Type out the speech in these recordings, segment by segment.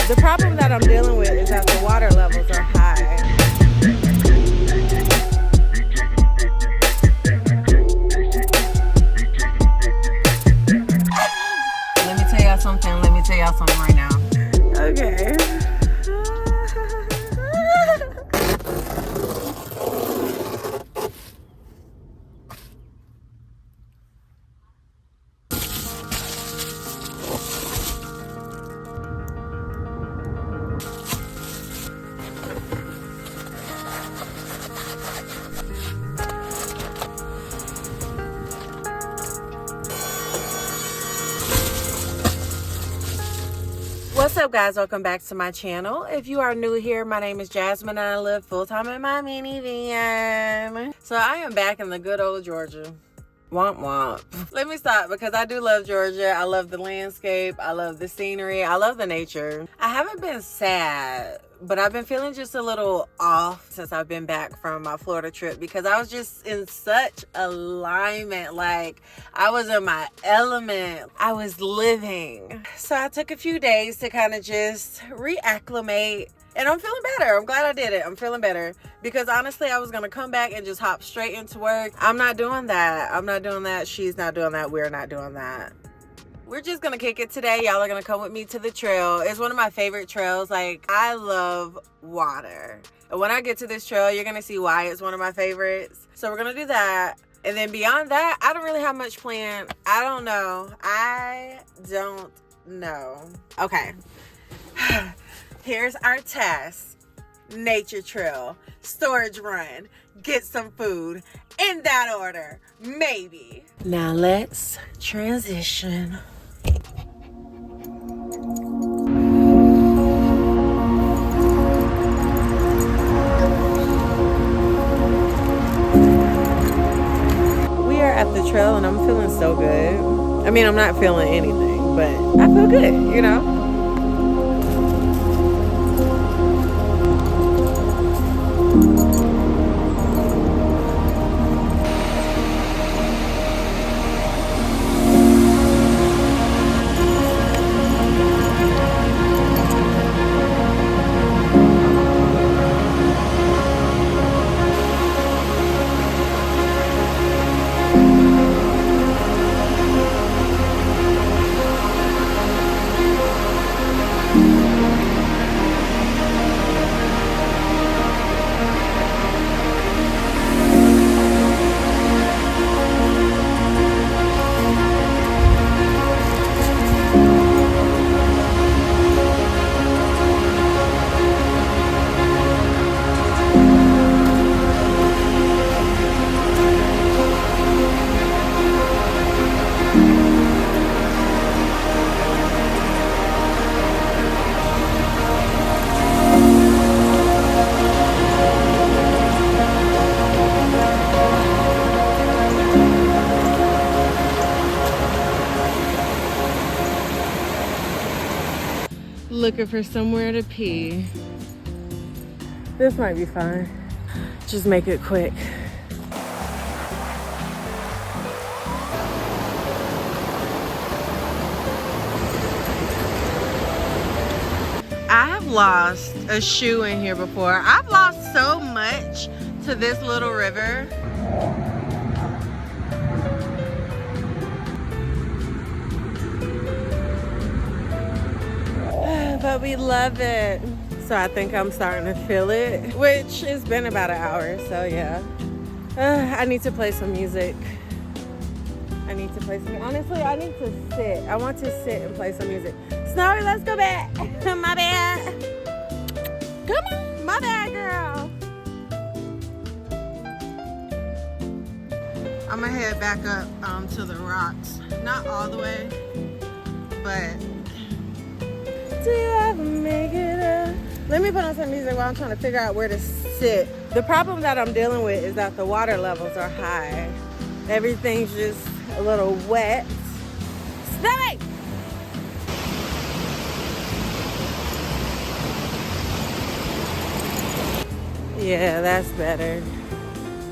The problem that I'm dealing with is that the water levels are high. Let me tell y'all something right now. Okay. What's up, guys? Welcome back to my channel. If you are new here, my name is Jazzmine and I live full-time in my minivan. So I am back in the good old Georgia. Womp womp. Let me stop because I do love Georgia. I love the landscape. I love the scenery. I love the nature. I haven't been sad, but I've been feeling just a little off since I've been back from my Florida trip because I was just in such alignment. Like, I was in my element. I was living. So I took a few days to kind of just reacclimate. And I'm feeling better. I'm glad I did it. I'm feeling better. Because honestly, I was going to come back and just hop straight into work. I'm not doing that. I'm not doing that. She's not doing that. We're not doing that. We're just going to kick it today. Y'all are going to come with me to the trail. It's one of my favorite trails. Like, I love water. And when I get to this trail, you're going to see why it's one of my favorites. So we're going to do that. And then beyond that, I don't really have much planned. I don't know. Okay. Here's our task. Nature trail, storage run, get some food, in that order, maybe. Now let's transition. We are at the trail and I'm feeling so good. I mean, I'm not feeling anything, but I feel good, you know? Looking for somewhere to pee. This might be fine. Just make it quick. I have lost a shoe in here before. I've lost so much to this little river. But we love it. So I think I'm starting to feel it, which has been about an hour, so yeah. I need to play some music. Honestly, I need to sit. I want to sit and play some music. Snowy, let's go back. My bad. Come on, my bad, girl. I'm gonna head back up to the rocks. Not all the way, but do you ever make it up? Let me put on some music while I'm trying to figure out where to sit. The problem that I'm dealing with is that the water levels are high. Everything's just a little wet. Snowy! Yeah, that's better.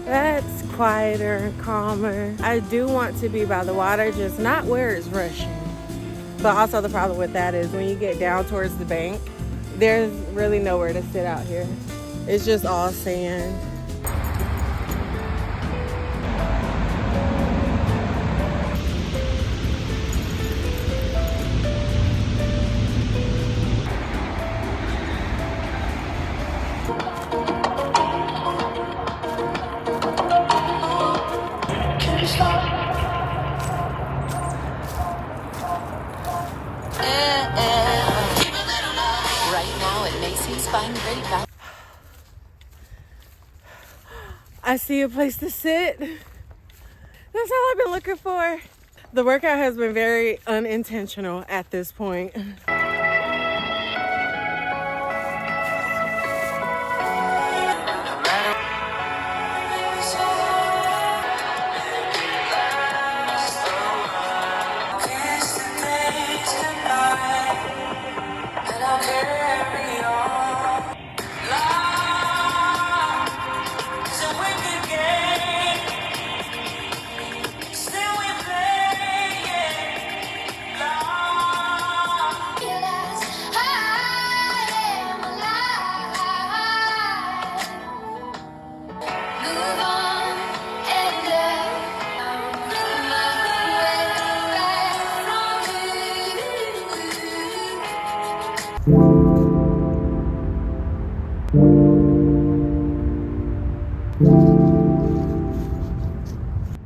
That's quieter and calmer. I do want to be by the water, just not where it's rushing. But also the problem with that is when you get down towards the bank, There's really nowhere to sit out here. It's just all sand. I see a place to sit. That's all I've been looking for. The workout has been very unintentional at this point.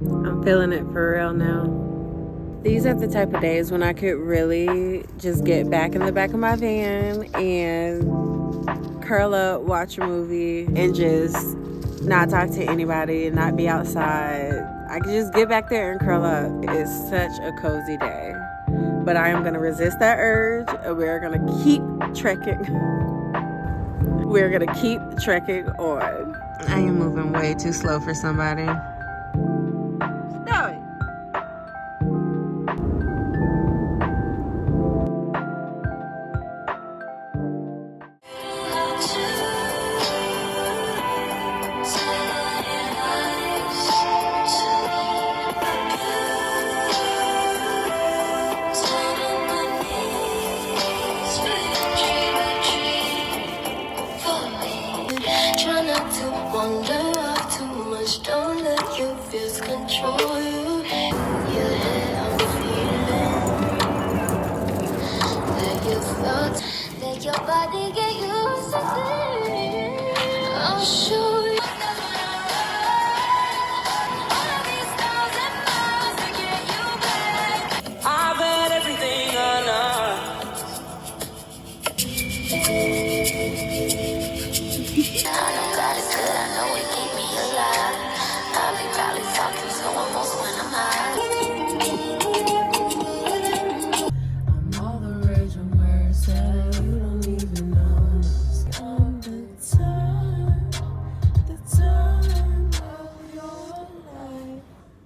I'm feeling it for real now. These are the type of days when I could really just get back in the back of my van and curl up, watch a movie, and just not talk to anybody and not be outside. I could just get back there and curl up. It's such a cozy day. But I am gonna resist that urge, and we're gonna keep trekking. We're gonna keep trekking on. I am moving way too slow for somebody. Stop it. Try not to wander off too much. Don't let your fears control you. Your head, I'm feeling. Let your thoughts, let your body get used to this. I'll show you. All of these thousand miles to get you back. I've had everything I know. I know God is good, I know He keep me alive. I be probably talking to Him most when I'm high. I'm all the rage and words that you don't even know. All the time of your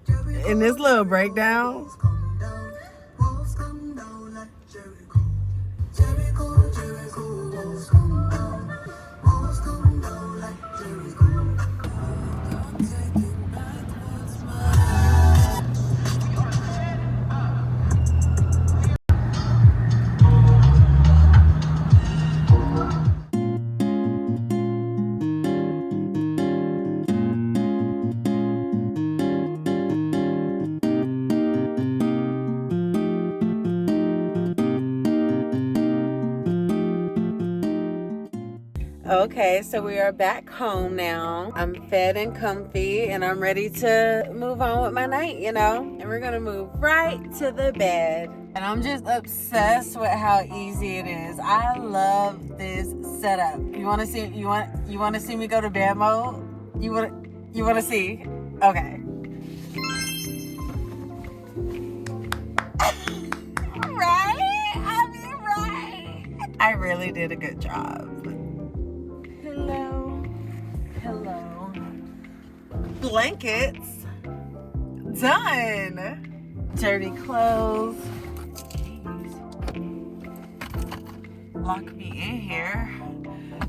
life. In this little breakdown, okay, so we are back home now. I'm fed and comfy, and I'm ready to move on with my night, you know? And we're gonna move right to the bed. And I'm just obsessed with how easy it is. I love this setup. You wanna see me go to bed mode? You wanna see? Okay. Right? I mean, right. I really did a good job. Hello. Blankets. Done. Dirty clothes. Jeez. Lock me in here.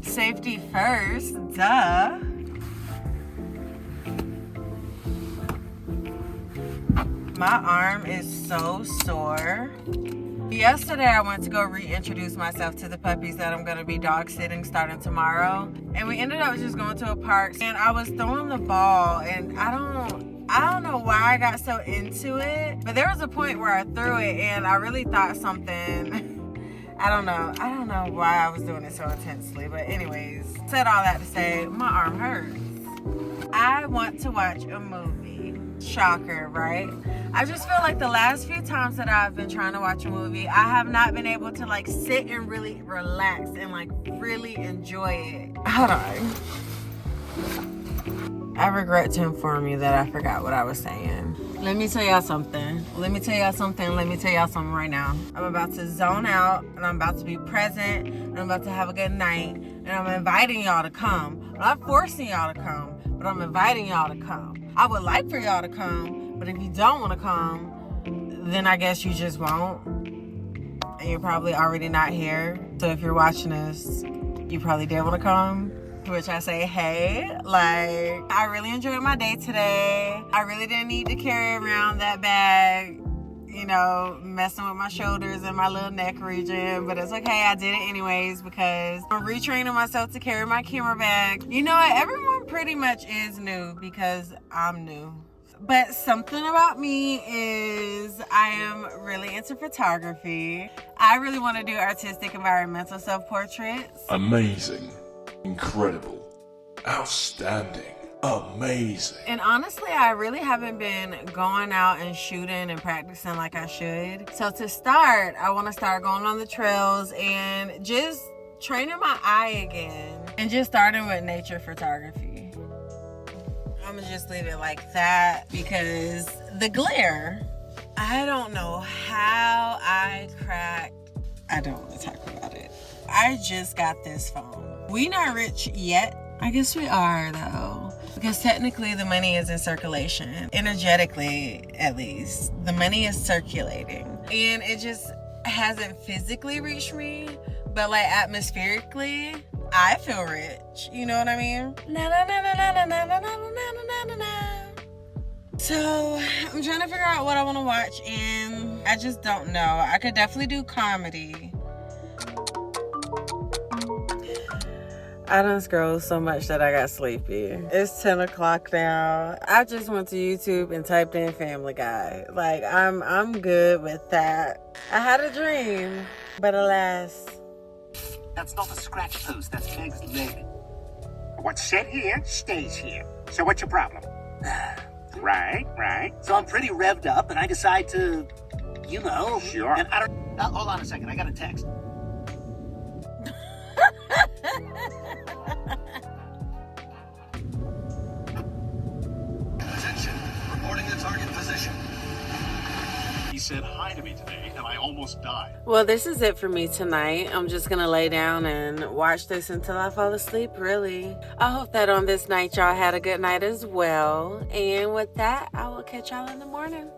Safety first. Duh. My arm is so sore. Yesterday, I went to go reintroduce myself to the puppies that I'm going to be dog sitting starting tomorrow. And we ended up just going to a park. And I was throwing the ball. And I don't know why I got so into it. But there was a point where I threw it and I really thought something. I don't know why I was doing it so intensely. But anyways, said all that to say, my arm hurts. I want to watch a movie. Shocker, right? I just feel like the last few times that I've been trying to watch a movie, I have not been able to like sit and really relax and like really enjoy it. Hold on. I regret to inform you that I forgot what I was saying. Let me tell y'all something right now. I'm about to zone out and I'm about to be present and I'm about to have a good night and I'm inviting y'all to come. I'm not forcing y'all to come, but I'm inviting y'all to come. I would like for y'all to come, but if you don't want to come, then I guess you just won't. And you're probably already not here. So if you're watching this, you probably did want to come. To which I say, hey, like, I really enjoyed my day today. I really didn't need to carry around that bag, you know, messing with my shoulders and my little neck region. But it's okay, I did it anyways because I'm retraining myself to carry my camera bag. You know what? Everyone pretty much is new because I'm new. But something about me is I am really into photography. I really want to do artistic environmental self-portraits. Amazing. Incredible. Outstanding. Amazing. And honestly, I really haven't been going out and shooting and practicing like I should. So to start, I want to start going on the trails and just training my eye again. And just starting with nature photography. I'm going to just leave it like that because the glare, I don't know how I cracked. I don't want to talk about it. I just got this phone. We not rich yet. I guess we are though. Because technically the money is in circulation. Energetically, at least. The money is circulating. And it just hasn't physically reached me. But like atmospherically, I feel rich. You know what I mean? So I'm trying to figure out what I want to watch and I just don't know. I could definitely do comedy. I done scrolled so much that I got sleepy. It's 10 o'clock now. I just went to YouTube and typed in Family Guy. Like, I'm good with that. I had a dream, but alas. That's not a scratch post, that's Meg's leg. What's said here stays here. So what's your problem? Right. So I'm pretty revved up and I decide to, you know. Sure. And I don't... hold on a second, I got a text. Attention, reporting the target position. He said hi to me today, and I almost died. Well, this is it for me tonight. I'm just gonna lay down and watch this until I fall asleep, really. I hope that on this night y'all had a good night as well. And with that, I will catch y'all in the morning.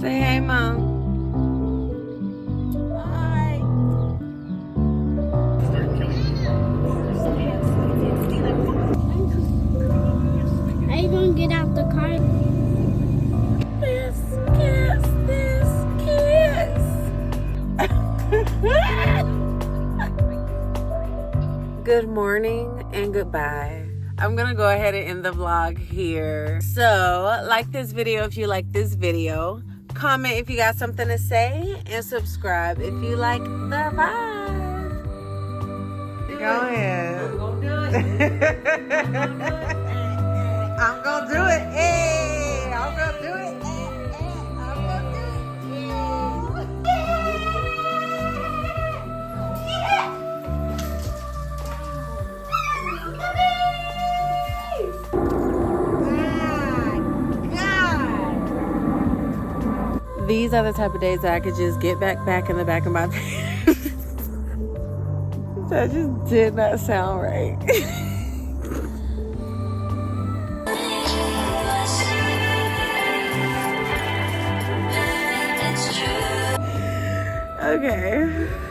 Say hey, Mom. Hi. How you gonna get out the car? This kiss. Good morning and goodbye. I'm gonna go ahead and end the vlog here. So, like this video if you like this video. Comment if you got something to say. And subscribe if you like the vibe. Go ahead. I'm gonna do it. I'm gonna do it. Hey, I'm gonna do it. I'm gonna do it. These are the type of days that I could just get back in the back of my pants. That just did not sound right. Okay.